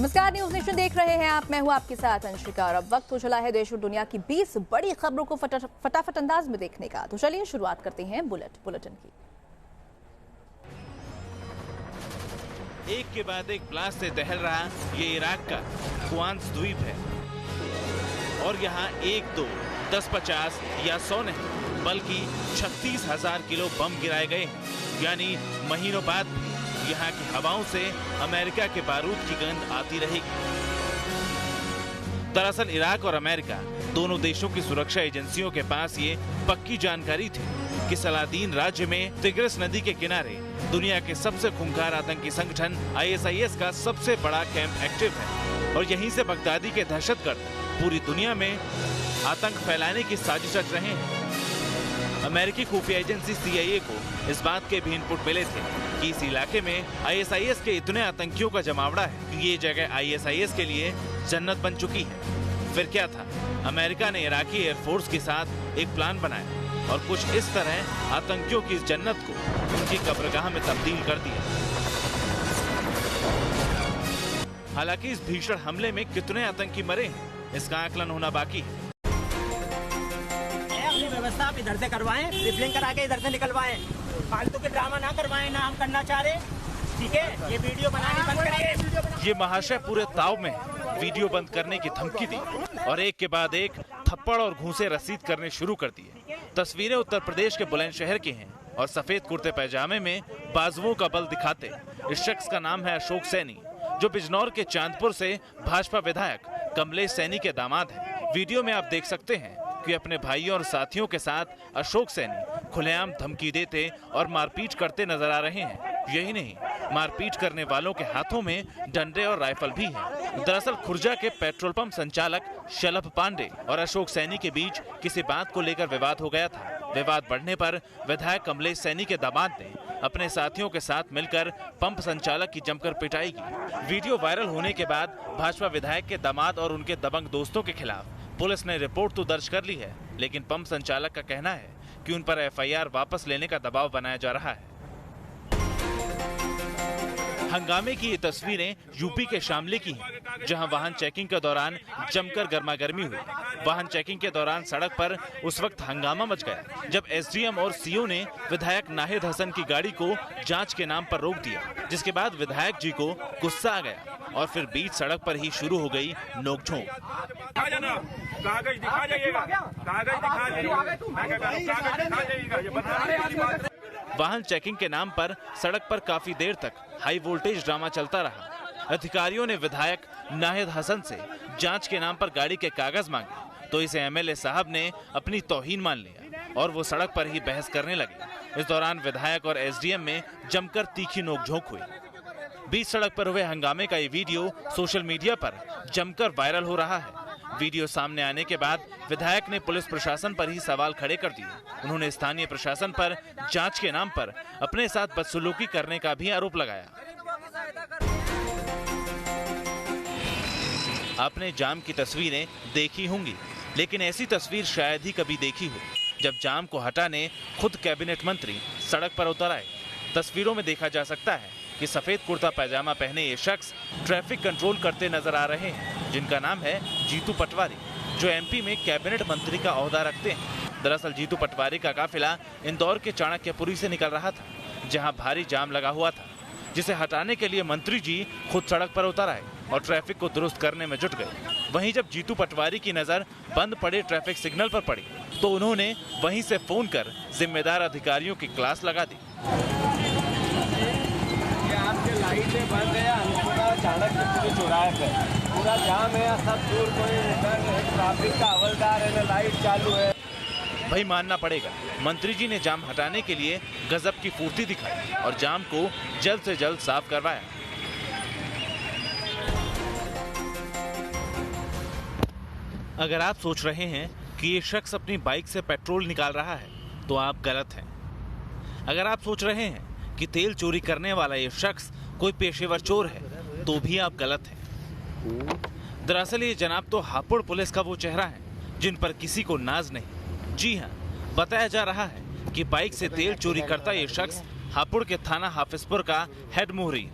नमस्कार, news nation देख रहे हैं आप। मैं हूं आपके साथ अंशिका और अब वक्त हो चला है देश और दुनिया की 20 बड़ी खबरों को फटाफट अंदाज में देखने का। तो चलिए शुरुआत करते हैं बुलेटिन की। एक के बाद एक ब्लास्ट से दहल रहा ये इराक का क्वांस द्वीप है और यहाँ 1, 2, 10, 50 या 100 नहीं बल्कि 36,000 किलो बम गिराए गए हैं। यानी महीनों बाद भी यहाँ की हवाओं से अमेरिका के बारूद की गंध आती रहेगी। दरअसल इराक और अमेरिका दोनों देशों की सुरक्षा एजेंसियों के पास ये पक्की जानकारी थी कि सलादीन राज्य में तिग्रिस नदी के किनारे दुनिया के सबसे खूंखार आतंकी संगठन ISIS का सबसे बड़ा कैंप एक्टिव है और यहीं से बगदादी के दहशतगर्द पूरी दुनिया में आतंक फैलाने की साजिश रच रहे हैं। अमेरिकी खुफिया एजेंसी CIA को इस बात के भी इनपुट मिले थे कि इस इलाके में ISIS के इतने आतंकियों का जमावड़ा है कि ये जगह ISIS के लिए जन्नत बन चुकी है। फिर क्या था, अमेरिका ने इराकी एयरफोर्स के साथ एक प्लान बनाया और कुछ इस तरह आतंकियों की इस जन्नत को उनकी कब्रगाह में तब्दील कर दिया। हालांकि इस भीषण हमले में कितने आतंकी मरे हैं, इसका आकलन होना बाकी है। व्यवस्था आप इधर से करवाएं, रिफलिंग करा के इधर से निकलवाएं, फालतू के ड्रामा ना करवाएं, ना हम करना चाह रहे। ठीक है, ये वीडियो बनानी बंद करिए। ये महाशय पूरे ताव में वीडियो बंद करने की धमकी दी और एक के बाद एक थप्पड़ और घूंसे रसीद करने शुरू कर दिए। तस्वीरें उत्तर प्रदेश के बुलंदशहर की हैं और सफेद कुर्ते पैजामे में बाजुओं का बल दिखाते इस शख्स का नाम है अशोक सैनी, जो बिजनौर के चांदपुर से भाजपा विधायक कमलेश सैनी के दामाद हैं। वीडियो में आप देख सकते हैं कि अपने भाइयों और साथियों के साथ अशोक सैनी खुलेआम धमकी देते और मारपीट करते नजर आ रहे हैं। यही नहीं, मारपीट करने वालों के हाथों में डंडे और राइफल भी हैं। दरअसल खुर्जा के पेट्रोल पंप संचालक शलभ पांडे और अशोक सैनी के बीच किसी बात को लेकर विवाद हो गया था। विवाद बढ़ने पर विधायक कमलेश सैनी के दामाद ने अपने साथियों के साथ मिलकर पंप संचालक की जमकर पिटाई की। वीडियो वायरल होने के बाद भाजपा विधायक के दामाद और उनके दबंग दोस्तों के खिलाफ पुलिस ने रिपोर्ट तो दर्ज कर ली है, लेकिन पंप संचालक का कहना है कि उन पर FIR वापस लेने का दबाव बनाया जा रहा है। हंगामे की ये तस्वीरें यूपी के शामली की हैं, जहां वाहन चेकिंग के दौरान जमकर गर्मागर्मी हुई। वाहन चेकिंग के दौरान सड़क पर उस वक्त हंगामा मच गया जब SDM और CO ने विधायक नाहिद हसन की गाड़ी को जांच के नाम पर रोक दिया, जिसके बाद विधायक जी को गुस्सा आ गया और फिर बीच सड़क पर ही शुरू हो गई नोकझोंक। कागज दिखा जाइएगा, कागज दिखा जाइएगा। वाहन चेकिंग के नाम पर सड़क पर काफी देर तक हाई वोल्टेज ड्रामा चलता रहा। अधिकारियों ने विधायक नाहिद हसन से जांच के नाम पर गाड़ी के कागज मांगे तो इसे MLA साहब ने अपनी तौहीन मान लिया और वो सड़क पर ही बहस करने लगे। इस दौरान विधायक और SDM में जमकर तीखी नोकझोंक हुई। बीच सड़क पर हुए हंगामे का ये वीडियो सोशल मीडिया पर जमकर वायरल हो रहा है। वीडियो सामने आने के बाद विधायक ने पुलिस प्रशासन पर ही सवाल खड़े कर दिए। उन्होंने स्थानीय प्रशासन पर जांच के नाम पर अपने साथ बदसलूकी करने का भी आरोप लगाया। आपने जाम की तस्वीरें देखी होंगी, लेकिन ऐसी तस्वीर शायद ही कभी देखी हो जब जाम को हटाने खुद कैबिनेट मंत्री सड़क पर उतर आए। तस्वीरों में देखा जा सकता है कि सफेद कुर्ता पैजामा पहने ये शख्स ट्रैफिक कंट्रोल करते नजर आ रहे हैं, जिनका नाम है जीतू पटवारी, जो MP में कैबिनेट मंत्री का ओहदा रखते हैं। दरअसल जीतू पटवारी का काफिला इंदौर के चाणक्यपुरी से निकल रहा था, जहां भारी जाम लगा हुआ था, जिसे हटाने के लिए मंत्री जी खुद सड़क पर उतर आए और ट्रैफिक को दुरुस्त करने में जुट गए। वहीं जब जीतू पटवारी की नजर बंद पड़े ट्रैफिक सिग्नल पर पड़ी तो उन्होंने वहीं से फोन कर जिम्मेदार अधिकारियों की क्लास लगा दी। आपके लाइटें बंद है, पूरा चाणक्यपुरी चौराहे पे पूरा जाम है, सब दूर कोई ट्रैफिक का हवलदार है, लाइट चालू है। भाई मानना पड़ेगा, मंत्री जी ने जाम हटाने के लिए गजब की फुर्ती दिखाई और जाम को जल्द से जल्द साफ करवाया। अगर आप सोच रहे हैं कि ये शख्स अपनी बाइक से पेट्रोल निकाल रहा है तो आप गलत हैं। अगर आप सोच रहे हैं कि तेल चोरी करने वाला ये शख्स कोई पेशेवर चोर है तो भी आप गलत हैं। दरअसल ये जनाब तो हापुड़ पुलिस का वो चेहरा है जिन पर किसी को नाज नहीं। जी हाँ, बताया जा रहा है कि बाइक से तेल चोरी करता ये शख्स हापुड़ के थाना हाफिजपुर का हेड मोहरी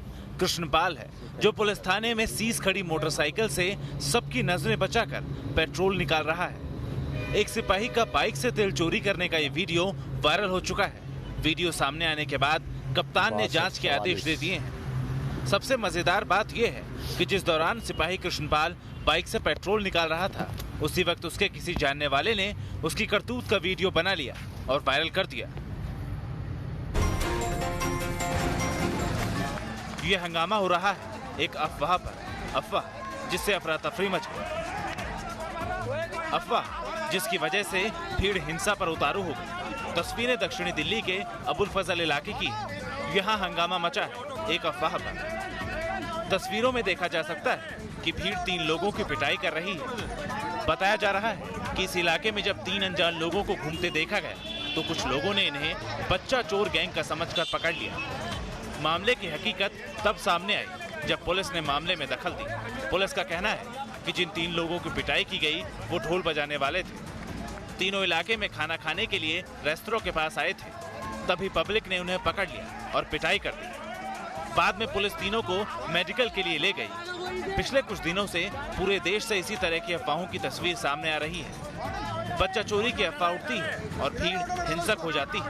कृष्णपाल है, जो पुलिस थाने में सीज खड़ी मोटरसाइकिल से सबकी नजरें बचाकर पेट्रोल निकाल रहा है। एक सिपाही का बाइक से तेल चोरी करने का ये वीडियो वायरल हो चुका है। वीडियो सामने आने के बाद कप्तान ने जांच के आदेश दे दिए हैं। सबसे मजेदार बात यह है कि जिस दौरान सिपाही कृष्णपाल बाइक से पेट्रोल निकाल रहा था, उसी वक्त उसके किसी जानने वाले ने उसकी करतूत का वीडियो बना लिया और वायरल कर दिया। यह हंगामा हो रहा है एक अफवाह पर, अफवाह जिससे अफरा तफरी मच गई, अफवाह जिसकी वजह से भीड़ हिंसा पर उतारू हो गई। तस्वीरें दक्षिणी दिल्ली के अबुल फजल इलाके की। यहाँ हंगामा मचा है एक अफवाह पर। तस्वीरों में देखा जा सकता है कि भीड़ 3 लोगों की पिटाई कर रही है। बताया जा रहा है कि इस इलाके में जब 3 अनजान लोगों को घूमते देखा गया तो कुछ लोगों ने इन्हें बच्चा चोर गैंग का समझकर पकड़ लिया। मामले की हकीकत तब सामने आई जब पुलिस ने मामले में दखल दी। पुलिस का कहना है कि जिन 3 लोगों की पिटाई की गई वो ढोल बजाने वाले थे। तीनों इलाके में खाना खाने के लिए रेस्टोरेंट के पास आए थे। तभी पब्लिक ने उन्हें पकड़ लिया और पिटाई कर दी। बाद में पुलिस तीनों को मेडिकल के लिए ले गई। पिछले कुछ दिनों से पूरे देश से इसी तरह की अफवाहों की तस्वीर सामने आ रही है। बच्चा चोरी की अफवाह उठती है और भीड़ हिंसक हो जाती है।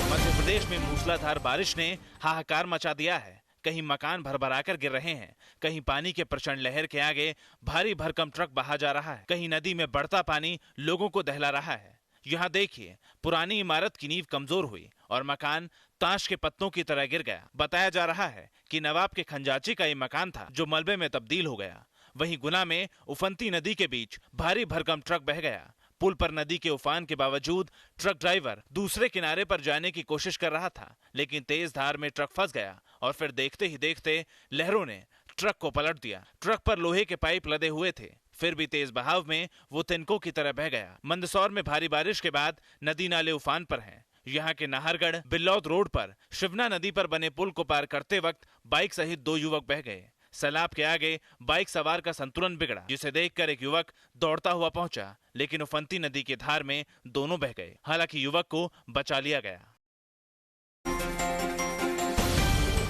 मध्य प्रदेश में मूसलाधार बारिश ने हाहाकार मचा दिया है। कहीं मकान भरभराकर गिर रहे हैं, कहीं पानी के प्रचंड लहर के आगे भारी भरकम ट्रक बहा जा रहा है, कहीं नदी में बढ़ता पानी लोगों को दहला रहा है। यहाँ देखिए, पुरानी इमारत की नींव कमजोर हुई और मकान ताश के पत्तों की तरह गिर गया। बताया जा रहा है कि नवाब के खंजाची का ये मकान था जो मलबे में तब्दील हो गया। वहीं गुना में उफनती नदी के बीच भारी भरकम ट्रक बह गया। पुल पर नदी के उफान के बावजूद ट्रक ड्राइवर दूसरे किनारे पर जाने की कोशिश कर रहा था, लेकिन तेज धार में ट्रक फंस गया और फिर देखते ही देखते लहरों ने ट्रक को पलट दिया। ट्रक पर लोहे के पाइप लदे हुए थे, फिर भी तेज बहाव में वो तिनकों की तरह बह गया। मंदसौर में भारी बारिश के बाद नदी नाले उफान पर हैं। यहाँ के नाहरगढ़ बिल्लौद रोड पर शिवना नदी पर बने पुल को पार करते वक्त बाइक सहित 2 युवक बह गए। सैलाब के आगे बाइक सवार का संतुलन बिगड़ा, जिसे देखकर एक युवक दौड़ता हुआ पहुंचा, लेकिन उफनती नदी की धार में दोनों बह गए। हालांकि युवक को बचा लिया गया।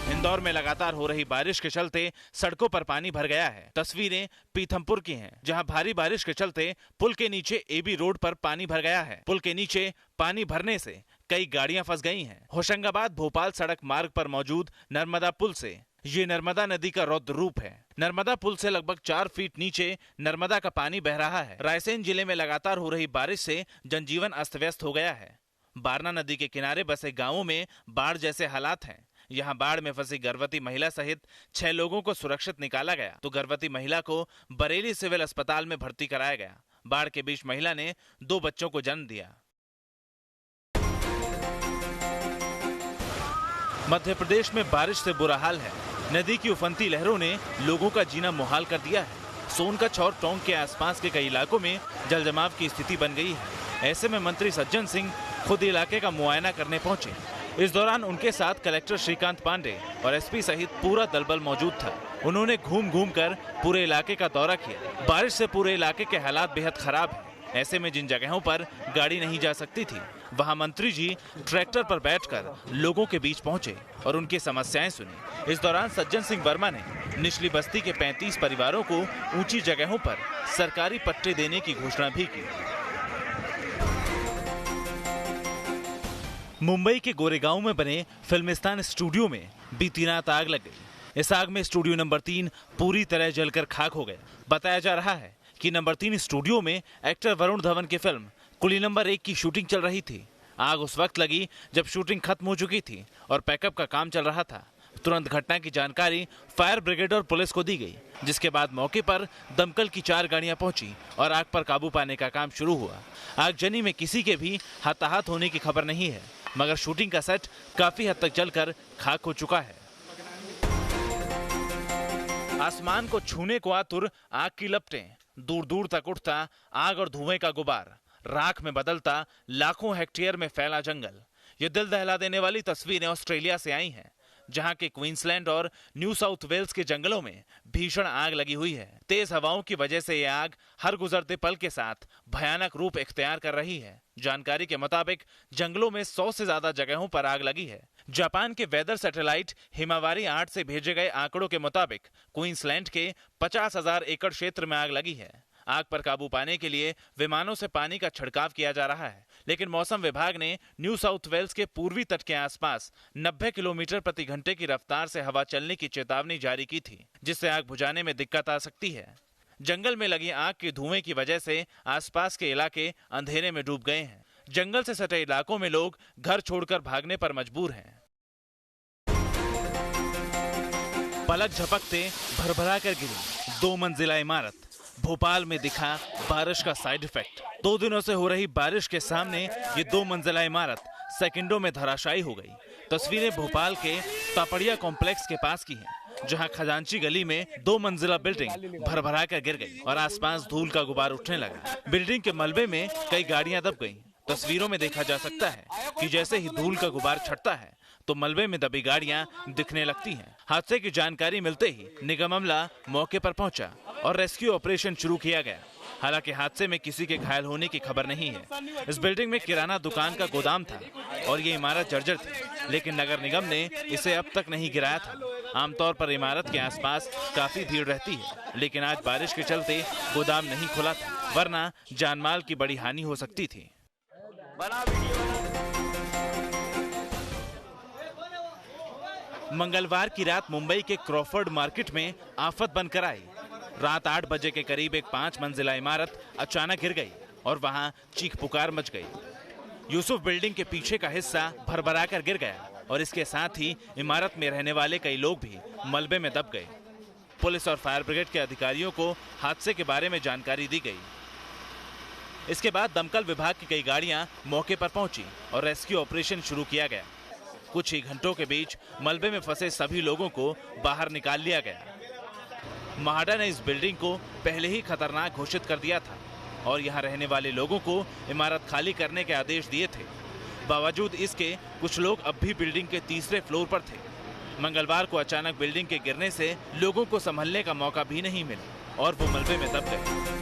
इंदौर में लगातार हो रही बारिश के चलते सड़कों पर पानी भर गया है। तस्वीरें पीथमपुर की हैं, जहां भारी बारिश के चलते पुल के नीचे एबी रोड पर पानी भर गया है। पुल के नीचे पानी भरने से कई गाड़ियां फंस गई हैं। होशंगाबाद भोपाल सड़क मार्ग पर मौजूद नर्मदा पुल से ये नर्मदा नदी का रौद्र रूप है। नर्मदा पुल से लगभग 4 फीट नीचे नर्मदा का पानी बह रहा है। रायसेन जिले में लगातार हो रही बारिश से जनजीवन अस्त व्यस्त हो गया है। बारना नदी के किनारे बसे गांवों में बाढ़ जैसे हालात हैं। यहाँ बाढ़ में फंसी गर्भवती महिला सहित 6 लोगों को सुरक्षित निकाला गया, तो गर्भवती महिला को बरेली सिविल अस्पताल में भर्ती कराया गया। बाढ़ के बीच महिला ने 2 बच्चों को जन्म दिया। मध्य प्रदेश में बारिश से बुरा हाल है। नदी की उफनती लहरों ने लोगों का जीना मुहाल कर दिया है। सोनकच्छ और टोंक के आसपास के कई इलाकों में जलजमाव की स्थिति बन गई है। ऐसे में मंत्री सज्जन सिंह खुद इलाके का मुआयना करने पहुंचे। इस दौरान उनके साथ कलेक्टर श्रीकांत पांडे और एसपी सहित पूरा दलबल मौजूद था। उन्होंने घूम घूम कर पूरे इलाके का दौरा किया। बारिश से पूरे इलाके के हालात बेहद खराब हैं। ऐसे में जिन जगहों पर गाड़ी नहीं जा सकती थी, वहां मंत्री जी ट्रैक्टर पर बैठकर लोगों के बीच पहुंचे और उनकी समस्याएं सुनी। इस दौरान सज्जन सिंह वर्मा ने निचली बस्ती के 35 परिवारों को ऊंची जगहों पर सरकारी पट्टे देने की घोषणा भी की। मुंबई के गोरेगांव में बने फिल्मिस्तान स्टूडियो में बीती रात आग लग गई। इस आग में स्टूडियो नंबर 3 पूरी तरह जलकर खाक हो गया। बताया जा रहा है कि नंबर 3 स्टूडियो में एक्टर वरुण धवन की फिल्म कुली नंबर 1 की शूटिंग चल रही थी। आग उस वक्त लगी जब शूटिंग खत्म हो चुकी थी और पैकअप का काम चल रहा था। तुरंत घटना की जानकारी फायर ब्रिगेड और पुलिस को दी गई, जिसके बाद मौके पर दमकल की 4 गाड़ियां पहुंची और आग पर काबू पाने का काम शुरू हुआ। आगजनी में किसी के भी हताहत होने की खबर नहीं है, मगर शूटिंग का सेट काफी हद तक जलकर खाक हो चुका है। आसमान को छूने को आतुर आग की लपटें, दूर दूर तक उठता आग और धुएं का गुबार, राख में बदलता लाखों हेक्टेयर में फैला जंगल। ये दिल दहला देने वाली तस्वीरें ऑस्ट्रेलिया से आई हैं, जहां के क्वींसलैंड और न्यू साउथ वेल्स के जंगलों में भीषण आग लगी हुई है। तेज हवाओं की वजह से यह आग हर गुजरते पल के साथ भयानक रूप इख्तियार कर रही है। जानकारी के मुताबिक जंगलों में 100 से ज्यादा जगहों पर आग लगी है। जापान के वेदर सैटेलाइट हिमावारी 8 से भेजे गए आंकड़ों के मुताबिक क्वींसलैंड के 50,000 एकड़ क्षेत्र में आग लगी है। आग पर काबू पाने के लिए विमानों से पानी का छिड़काव किया जा रहा है, लेकिन मौसम विभाग ने न्यू साउथ वेल्स के पूर्वी तट के आसपास 90 किलोमीटर प्रति घंटे की रफ्तार से हवा चलने की चेतावनी जारी की थी, जिससे आग बुझाने में दिक्कत आ सकती है। जंगल में लगी आग के धुएं की वजह से आसपास के इलाके अंधेरे में डूब गए हैं। जंगल से सटे इलाकों में लोग घर छोड़कर भागने पर मजबूर हैं। पलक झपकते भरभरा कर गिरी 2 मंजिला इमारत। भोपाल में दिखा बारिश का साइड इफेक्ट। 2 दिनों से हो रही बारिश के सामने ये 2 मंजिला इमारत सेकंडों में धराशायी हो गई। तस्वीरें भोपाल के तापड़िया कॉम्प्लेक्स के पास की हैं, जहां खजांची गली में 2 मंजिला बिल्डिंग भरभरा कर गिर गई और आसपास धूल का गुबार उठने लगा। बिल्डिंग के मलबे में कई गाड़ियां दब गईं। तस्वीरों में देखा जा सकता है कि जैसे ही धूल का गुबार छटता है तो मलबे में दबी गाड़ियां दिखने लगती हैं। हादसे की जानकारी मिलते ही निगम अमला मौके पर पहुंचा और रेस्क्यू ऑपरेशन शुरू किया गया। हालांकि हादसे में किसी के घायल होने की खबर नहीं है। इस बिल्डिंग में किराना दुकान का गोदाम था और ये इमारत जर्जर थी, लेकिन नगर निगम ने इसे अब तक नहीं गिराया था। आमतौर पर इमारत के आसपास काफी भीड़ रहती है, लेकिन आज बारिश के चलते गोदाम नहीं खुला था, वरना जानमाल की बड़ी हानि हो सकती थी। मंगलवार की रात मुंबई के क्रॉफर्ड मार्केट में आफत बनकर आई। रात 8 बजे के करीब एक 5 मंजिला इमारत अचानक गिर गई और वहां चीख पुकार मच गई। यूसुफ बिल्डिंग के पीछे का हिस्सा भरभरा कर गिर गया और इसके साथ ही इमारत में रहने वाले कई लोग भी मलबे में दब गए। पुलिस और फायर ब्रिगेड के अधिकारियों को हादसे के बारे में जानकारी दी गई। इसके बाद दमकल विभाग की कई गाड़ियां मौके पर पहुंची और रेस्क्यू ऑपरेशन शुरू किया गया। कुछ ही घंटों के बीच मलबे में फंसे सभी लोगों को बाहर निकाल लिया गया। महाडा ने इस बिल्डिंग को पहले ही खतरनाक घोषित कर दिया था और यहां रहने वाले लोगों को इमारत खाली करने के आदेश दिए थे। बावजूद इसके कुछ लोग अब भी बिल्डिंग के तीसरे फ्लोर पर थे। मंगलवार को अचानक बिल्डिंग के गिरने से लोगों को संभलने का मौका भी नहीं मिला और वो मलबे में दब गए।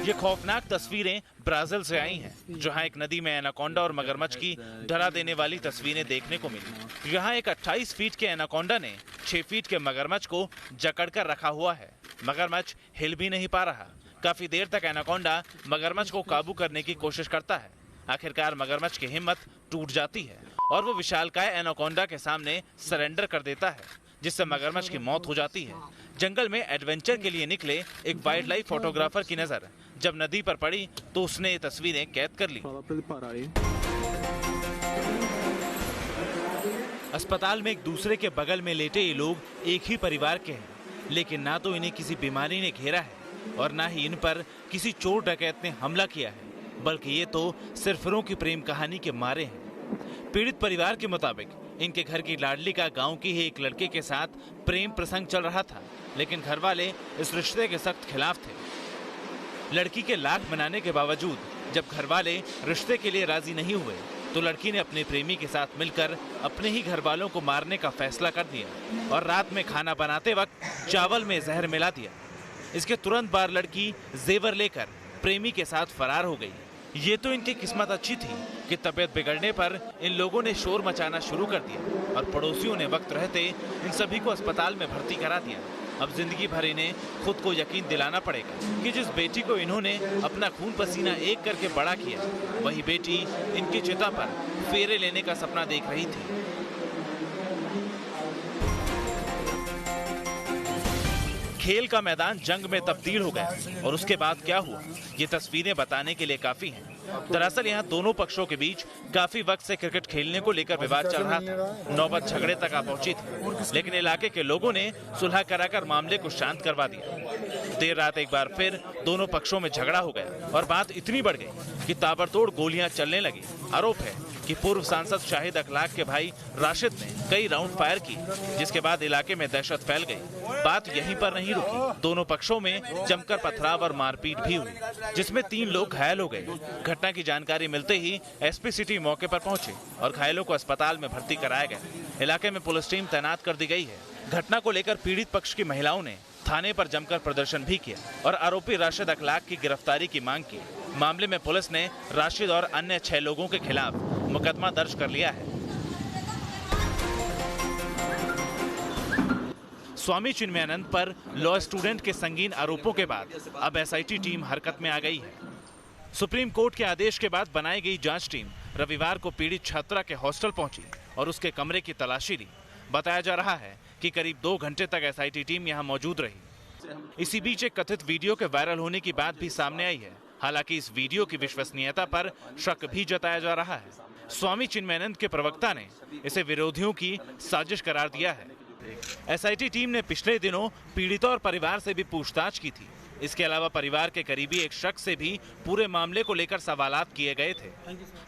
ये खौफनाक तस्वीरें ब्राजील से आई हैं, जहां एक नदी में एनाकोंडा और मगरमच्छ की डरा देने वाली तस्वीरें देखने को मिली। यहाँ एक 28 फीट के एनाकोंडा ने 6 फीट के मगरमच्छ को जकड़कर रखा हुआ है। मगरमच्छ हिल भी नहीं पा रहा। काफी देर तक एनाकोंडा मगरमच्छ को काबू करने की कोशिश करता है। आखिरकार मगरमच्छ की हिम्मत टूट जाती है और वो विशालकाय एनाकोंडा के सामने सरेंडर कर देता है, जिससे मगरमच्छ की मौत हो जाती है। जंगल में एडवेंचर के लिए निकले एक वाइल्ड लाइफ फोटोग्राफर की नजर जब नदी पर पड़ी तो उसने ये तस्वीरें कैद कर ली। अस्पताल में एक दूसरे के बगल में लेटे ये लोग एक ही परिवार के हैं, लेकिन ना तो इन्हें किसी बीमारी ने घेरा है और ना ही इन पर किसी चोर डकैत ने हमला किया है, बल्कि ये तो सिरफिरों की प्रेम कहानी के मारे हैं। पीड़ित परिवार के मुताबिक इनके घर की लाडली का गांव के ही एक लड़के के साथ प्रेम प्रसंग चल रहा था, लेकिन घर वाले इस रिश्ते के सख्त खिलाफ थे। लड़की के लाख मनाने के बावजूद जब घर वाले रिश्ते के लिए राजी नहीं हुए तो लड़की ने अपने प्रेमी के साथ मिलकर अपने ही घर वालों को मारने का फैसला कर दिया और रात में खाना बनाते वक्त चावल में जहर मिला दिया। इसके तुरंत बाद लड़की जेवर लेकर प्रेमी के साथ फरार हो गई। ये तो इनकी किस्मत अच्छी थी कि तबीयत बिगड़ने पर इन लोगों ने शोर मचाना शुरू कर दिया और पड़ोसियों ने वक्त रहते इन सभी को अस्पताल में भर्ती करा दिया। अब जिंदगी भर इन्हें खुद को यकीन दिलाना पड़ेगा कि जिस बेटी को इन्होंने अपना खून पसीना एक करके बड़ा किया, वही बेटी इनकी चिता पर फेरे लेने का सपना देख रही थी। खेल का मैदान जंग में तब्दील हो गया और उसके बाद क्या हुआ, ये तस्वीरें बताने के लिए काफी हैं। दरअसल यहाँ दोनों पक्षों के बीच काफी वक्त से क्रिकेट खेलने को लेकर विवाद चल रहा था। नौबत झगड़े तक आ पहुंची थी, लेकिन इलाके के लोगों ने सुलह कराकर मामले को शांत करवा दिया। देर रात एक बार फिर दोनों पक्षों में झगड़ा हो गया और बात इतनी बढ़ गई कि ताबड़तोड़ गोलियां चलने लगी। आरोप है कि पूर्व सांसद शाहिद अखलाक के भाई राशिद ने कई राउंड फायर की, जिसके बाद इलाके में दहशत फैल गई। बात यहीं पर नहीं रुकी, दोनों पक्षों में जमकर पथराव और मारपीट भी हुई, जिसमें 3 लोग घायल हो गए। घटना की जानकारी मिलते ही एसपी सिटी मौके पर पहुंचे और घायलों को अस्पताल में भर्ती कराया गया। इलाके में पुलिस टीम तैनात कर दी गई है। घटना को लेकर पीड़ित पक्ष की महिलाओं ने थाने पर जमकर प्रदर्शन भी किया और आरोपी राशिद अखलाक की गिरफ्तारी की मांग की। मामले में पुलिस ने राशिद और अन्य 6 लोगों के खिलाफ मुकदमा दर्ज कर लिया है। स्वामी चिन्मयानंद पर लॉ स्टूडेंट के संगीन आरोपों के बाद अब एसआईटी टीम हरकत में आ गई है। सुप्रीम कोर्ट के आदेश के बाद बनाई गई जांच टीम रविवार को पीड़ित छात्रा के हॉस्टल पहुंची और उसके कमरे की तलाशी ली। बताया जा रहा है कि करीब 2 घंटे तक एसआईटी टीम यहां मौजूद रही। इसी बीच एक कथित वीडियो के वायरल होने की बात भी सामने आई है। हालांकि इस वीडियो की विश्वसनीयता पर शक भी जताया जा रहा है। स्वामी चिन्मयानंद के प्रवक्ता ने इसे विरोधियों की साजिश करार दिया है। एसआईटी टीम ने पिछले दिनों पीड़ितों और परिवार से भी पूछताछ की थी। इसके अलावा परिवार के करीबी एक शख्स से भी पूरे मामले को लेकर सवालात किए गए थे।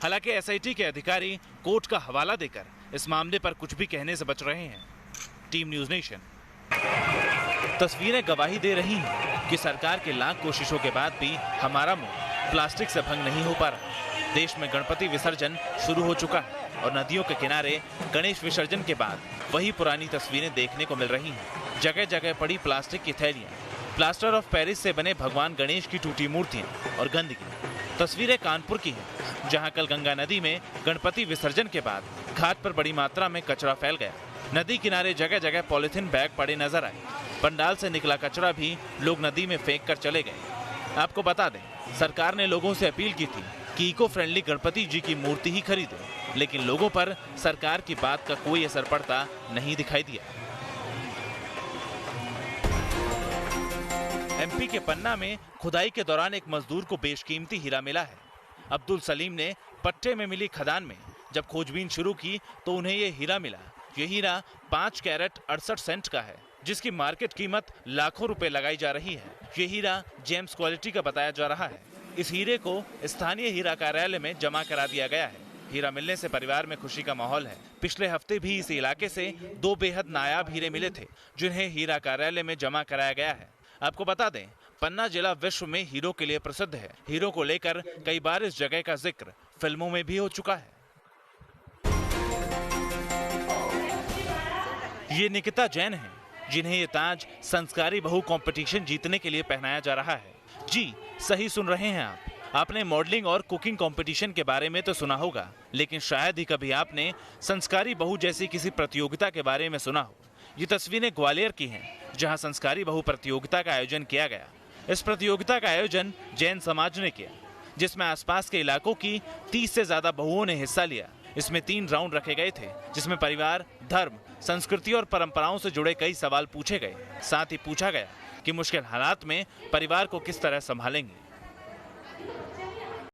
हालांकि एसआईटी के अधिकारी कोर्ट का हवाला देकर इस मामले पर कुछ भी कहने से बच रहे हैं। Team news nation. तस्वीरें गवाही दे रही हैं कि सरकार के लाख कोशिशों के बाद भी हमारा मुंह प्लास्टिक से भंग नहीं हो पा रहा। देश में गणपति विसर्जन शुरू हो चुका है और नदियों के किनारे गणेश विसर्जन के बाद वही पुरानी तस्वीरें देखने को मिल रही हैं। जगह जगह पड़ी प्लास्टिक की थैलियां, प्लास्टर ऑफ पेरिस से बने भगवान गणेश की टूटी मूर्तियां और गंदगी। तस्वीरें कानपुर की हैं, जहां कल गंगा नदी में गणपति विसर्जन के बाद घाट पर बड़ी मात्रा में कचरा फैल गया। नदी किनारे जगह जगह पॉलिथीन बैग पड़े नजर आए। पंडाल से निकला कचरा भी लोग नदी में फेंक कर चले गए। आपको बता दें, सरकार ने लोगों से अपील की थी कि इको फ्रेंडली गणपति जी की मूर्ति ही खरीदें, लेकिन लोगों पर सरकार की बात का कोई असर पड़ता नहीं दिखाई दिया। एमपी के पन्ना में खुदाई के दौरान एक मजदूर को बेशकीमती हीरा मिला है। अब्दुल सलीम ने पट्टे में मिली खदान में जब खोजबीन शुरू की तो उन्हें यह हीरा मिला। यह हीरा 5 कैरेट 68 सेंट का है, जिसकी मार्केट कीमत लाखों रुपए लगाई जा रही है। यह हीरा जेम्स क्वालिटी का बताया जा रहा है। इस हीरे को स्थानीय हीरा कार्यालय में जमा करा दिया गया है। हीरा मिलने से परिवार में खुशी का माहौल है। पिछले हफ्ते भी इस इलाके से 2 बेहद नायाब हीरे मिले थे, जिन्हें हीरा कार्यालय में जमा कराया गया है। आपको बता दें, पन्ना जिला विश्व में हीरो के लिए प्रसिद्ध है। हीरो को लेकर कई बार इस जगह का जिक्र फिल्मों में भी हो चुका है। ये निकिता जैन है, जिन्हें ये ताज संस्कारी बहू कंपटीशन जीतने के लिए पहनाया जा रहा है। जी सही सुन रहे हैं आप। आपने मॉडलिंग और कुकिंग कंपटीशन के बारे में तो सुना होगा, लेकिन शायद ही कभी आपने संस्कारी बहू जैसी किसी प्रतियोगिता के बारे में सुना हो। ये तस्वीरें ग्वालियर की हैं, जहां संस्कारी बहू प्रतियोगिता का आयोजन किया गया। इस प्रतियोगिता का आयोजन जैन समाज ने किया, जिसमें आसपास के इलाकों की 30 से ज्यादा बहुओं ने हिस्सा लिया। इसमें 3 राउंड रखे गए थे, जिसमें परिवार, धर्म, संस्कृति और परंपराओं से जुड़े कई सवाल पूछे गए। साथ ही पूछा गया कि मुश्किल हालात में परिवार को किस तरह संभालेंगे।